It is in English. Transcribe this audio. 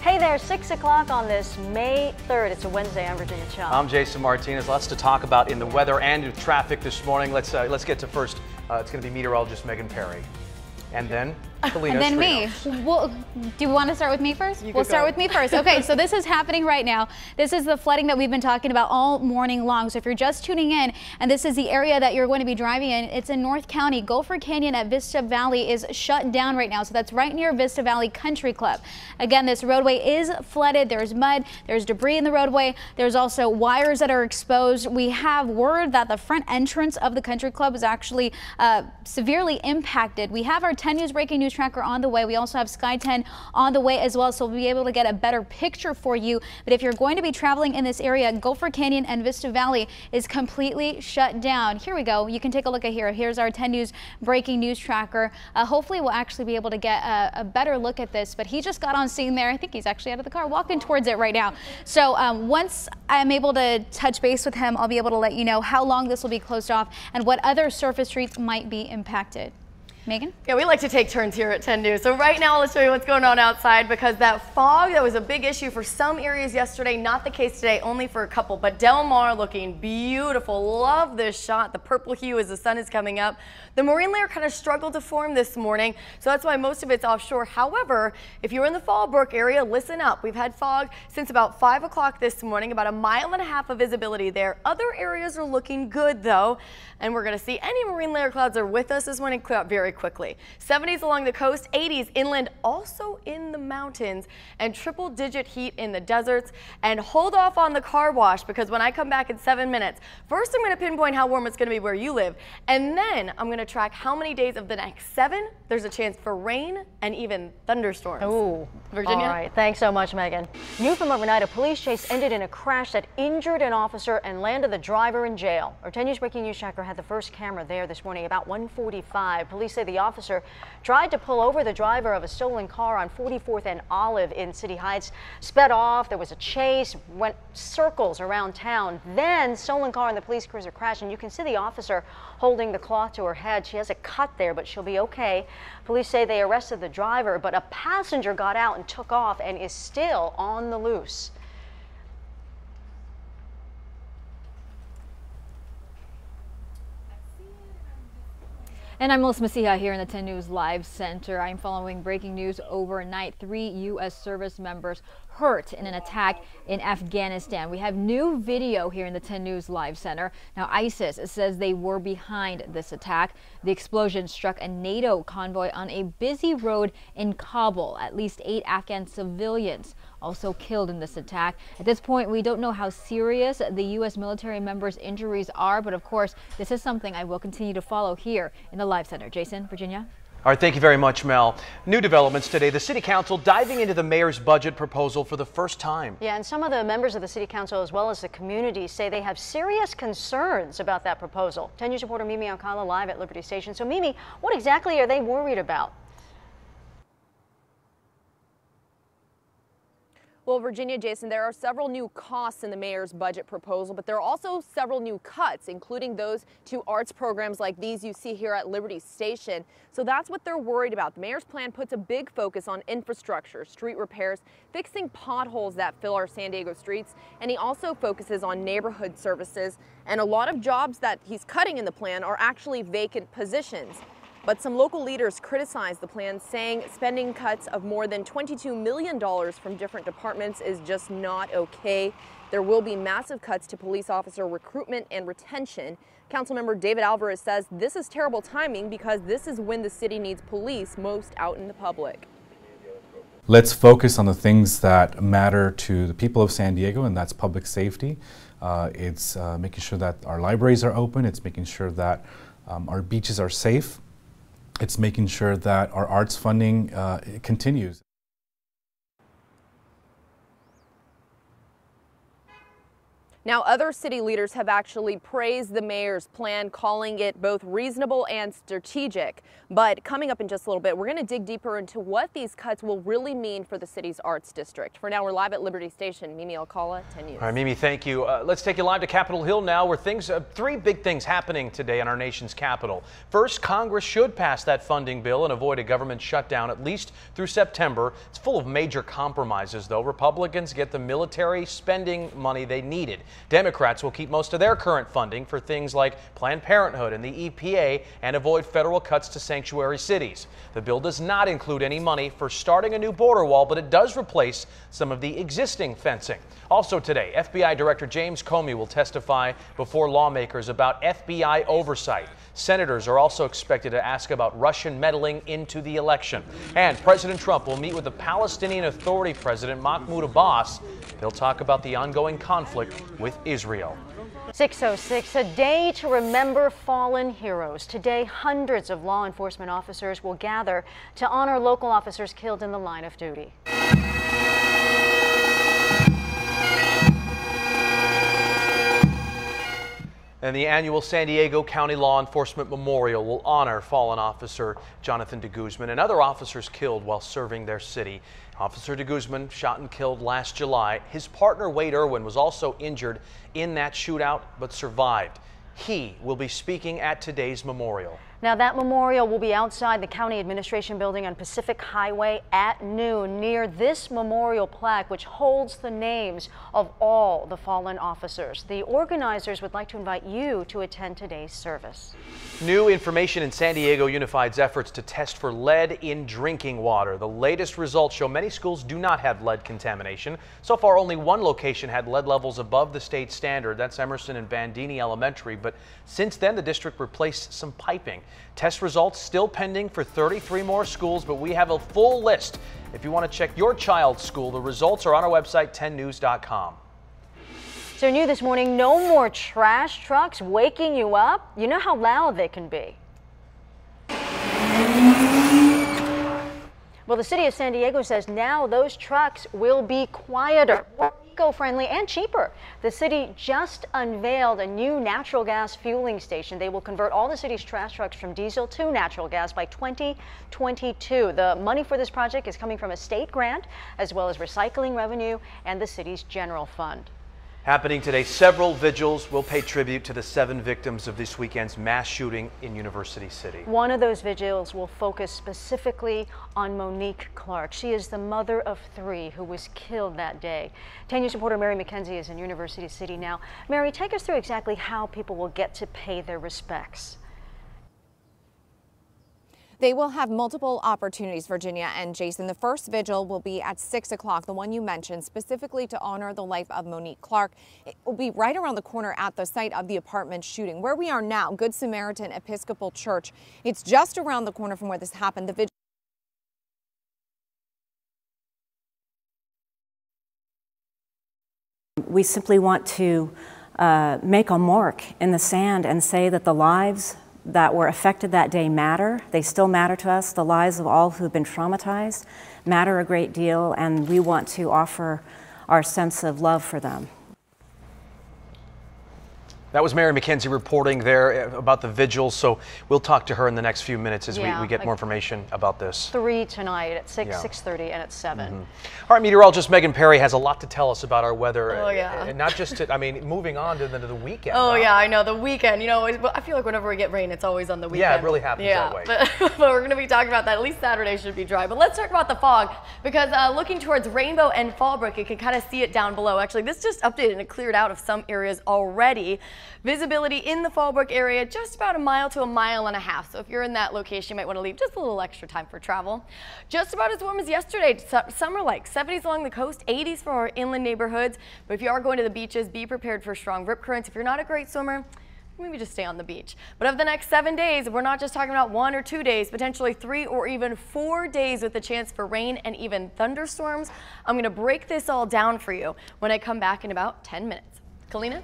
Hey there, 6 o'clock on this May 3rd. It's a Wednesday. I'm Virginia Chung. I'm Jason Martinez. Lots to talk about in the weather and in traffic this morning. Let's get to first. It's going to be meteorologist Megan Perry. And then Kalina And then Strinos. me. Well, do you want to start with me first? You We'll could start go. with me first. Okay, so this is happening right now. This is the flooding that we've been talking about all morning long. So if you're just tuning in and this is the area that you're going to be driving in, it's in North County. Gopher Canyon at Vista Valley is shut down right now. So that's right near Vista Valley Country Club. Again, this roadway is flooded. There's mud, there's debris in the roadway. There's also wires that are exposed. We have word that the front entrance of the Country Club is actually severely impacted. We have our 10 News breaking news tracker on the way. We also have Sky 10 on the way as well, so we'll be able to get a better picture for you. But if you're going to be traveling in this area, Gopher Canyon and Vista Valley is completely shut down. Here we go. You can take a look at here. Here's our 10 News breaking news tracker. Hopefully we'll actually be able to get a better look at this, but he just got on scene there. I think he's actually out of the car walking towards it right now. So once I'm able to touch base with him, I'll be able to let you know how long this will be closed off and what other surface streets might be impacted. Megan? Yeah, we like to take turns here at 10 News. So right now, let's show you what's going on outside, because that fog, that was a big issue for some areas yesterday. Not the case today, only for a couple. But Del Mar looking beautiful. Love this shot. The purple hue as the sun is coming up. The marine layer kind of struggled to form this morning, so that's why most of it's offshore. However, if you're in the Fallbrook area, listen up. We've had fog since about 5 o'clock this morning, about 1.5 miles of visibility there. Other areas are looking good, though, and we're going to see any marine layer clouds are with us this morning clear up very quickly. 70s along the coast, 80s inland, also in the mountains, and triple-digit heat in the deserts. And hold off on the car wash, because when I come back in 7 minutes, first I'm going to pinpoint how warm it's going to be where you live, and then I'm going to track how many days of the next 7 there's a chance for rain and even thunderstorms. Ooh. Virginia? All right. Thanks so much, Megan. New from overnight, a police chase ended in a crash that injured an officer and landed the driver in jail. Our 10 News breaking news tracker had the first camera there this morning about 1:45. Police say the officer tried to pull over the driver of a stolen car on 44th and Olive in City Heights, sped off. There was a chase, went circles around town. Then stolen car and the police cruiser crashed, and you can see the officer holding the cloth to her head. She has a cut there, but she'll be okay. Police say they arrested the driver, but a passenger got out and took off and is still on the loose. And I'm Melissa Messiha here in the 10 News Live Center. I'm following breaking news overnight. 3 U.S. service members hurt in an attack in Afghanistan. We have new video here in the 10 News Live Center. Now, ISIS says they were behind this attack. The explosion struck a NATO convoy on a busy road in Kabul. At least 8 Afghan civilians also killed in this attack. At this point, we don't know how serious the U.S. military members' injuries are, but of course, this is something I will continue to follow here in the Live Center. Jason, Virginia? All right, thank you very much, Mel. New developments today. The City Council diving into the mayor's budget proposal for the first time. Yeah, and some of the members of the City Council as well as the community say they have serious concerns about that proposal. 10 News reporter Mimi Alcala live at Liberty Station. So Mimi, what exactly are they worried about? Well, Virginia, Jason, there are several new costs in the mayor's budget proposal, but there are also several new cuts, including those to arts programs like these you see here at Liberty Station. So that's what they're worried about. The mayor's plan puts a big focus on infrastructure, street repairs, fixing potholes that fill our San Diego streets, and he also focuses on neighborhood services. And a lot of jobs that he's cutting in the plan are actually vacant positions. But some local leaders criticize the plan, saying spending cuts of more than $22 million from different departments is just not okay. There will be massive cuts to police officer recruitment and retention. Councilmember David Alvarez says this is terrible timing because this is when the city needs police most out in the public. Let's focus on the things that matter to the people of San Diego, and that's public safety. It's making sure that our libraries are open. It's making sure that our beaches are safe. It's making sure that our arts funding continues. Now, other city leaders have actually praised the mayor's plan, calling it both reasonable and strategic. But coming up in just a little bit, we're going to dig deeper into what these cuts will really mean for the city's arts district. For now, we're live at Liberty Station. Mimi Alcala, 10 News. All right, Mimi, thank you. Let's take you live to Capitol Hill now, where three big things happening today in our nation's capital. First, Congress should pass that funding bill and avoid a government shutdown at least through September. It's full of major compromises, though. Republicans get the military spending money they needed. Democrats will keep most of their current funding for things like Planned Parenthood and the EPA and avoid federal cuts to sanctuary cities. The bill does not include any money for starting a new border wall, but it does replace some of the existing fencing. Also today, FBI Director James Comey will testify before lawmakers about FBI oversight. Senators are also expected to ask about Russian meddling into the election. And President Trump will meet with the Palestinian Authority President Mahmoud Abbas. They'll talk about the ongoing conflict with Israel. 6:06, a day to remember fallen heroes. Today, hundreds of law enforcement officers will gather to honor local officers killed in the line of duty. And the annual San Diego County Law Enforcement Memorial will honor fallen officer Jonathan de Guzman and other officers killed while serving their city. Officer de Guzman shot and killed last July. His partner Wade Irwin was also injured in that shootout but survived. He will be speaking at today's memorial. Now, that memorial will be outside the County Administration Building on Pacific Highway at noon near this memorial plaque, which holds the names of all the fallen officers. The organizers would like to invite you to attend today's service. New information in San Diego Unified's efforts to test for lead in drinking water. The latest results show many schools do not have lead contamination. So far, only one location had lead levels above the state standard. That's Emerson and Bandini Elementary. But since then, the district replaced some piping. Test results still pending for 33 more schools, but we have a full list. If you want to check your child's school, the results are on our website, 10news.com. So new this morning, no more trash trucks waking you up. You know how loud they can be. Well, the city of San Diego says now those trucks will be quieter, more eco-friendly, and cheaper. The city just unveiled a new natural gas fueling station. They will convert all the city's trash trucks from diesel to natural gas by 2022. The money for this project is coming from a state grant, as well as recycling revenue and the city's general fund. Happening today, several vigils will pay tribute to the 7 victims of this weekend's mass shooting in University City. One of those vigils will focus specifically on Monique Clark. She is the mother of 3 who was killed that day. 10 News reporter Mary McKenzie is in University City now. Mary, take us through exactly how people will get to pay their respects. They will have multiple opportunities, Virginia and Jason. The first vigil will be at 6 o'clock, the one you mentioned, specifically to honor the life of Monique Clark. It will be right around the corner at the site of the apartment shooting. Where we are now, Good Samaritan Episcopal Church. It's just around the corner from where this happened. The vigil We simply want to make a mark in the sand and say that the lives that were affected that day matter. They still matter to us. The lives of all who've been traumatized matter a great deal, and we want to offer our sense of love for them. That was Mary McKenzie reporting there about the vigils, so we'll talk to her in the next few minutes as we get more information about this. 3 tonight at 6, 6:30, and at 7. All right, meteorologist Megan Perry has a lot to tell us about our weather. Oh, yeah. And not just, I mean, moving on to the weekend. Oh, yeah, I know. The weekend, you know, I feel like whenever we get rain, it's always on the weekend. Yeah, it really happens that way. But we're going to be talking about that. At least Saturday should be dry. But let's talk about the fog, because looking towards Rainbow and Fallbrook, you can kind of see it down below. Actually, this just updated and it cleared out of some areas already. Visibility in the Fallbrook area, just about 1 mile to 1.5 miles. So if you're in that location, you might want to leave just a little extra time for travel. Just about as warm as yesterday, summer-like. 70s along the coast, 80s for our inland neighborhoods. But if you are going to the beaches, be prepared for strong rip currents. If you're not a great swimmer, maybe just stay on the beach. But of the next 7 days, we're not just talking about 1 or 2 days, potentially 3 or even 4 days with the chance for rain and even thunderstorms. I'm going to break this all down for you when I come back in about 10 minutes. Kalina?